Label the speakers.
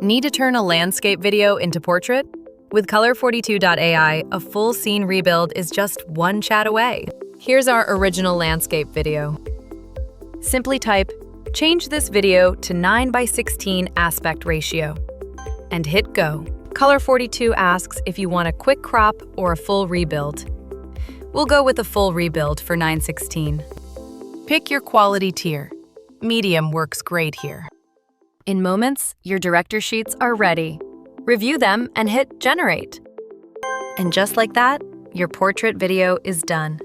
Speaker 1: Need to turn a landscape video into portrait? With Color42.ai, a full scene rebuild is just one chat away. Here's our original landscape video. Simply type, "Change this video to 9:16 aspect ratio," and hit go. Color42 asks if you want a quick crop or a full rebuild. We'll go with a full rebuild for 9:16. Pick your quality tier. Medium works great here. In moments, your director sheets are ready. Review them and hit generate. And just like that, your portrait video is done.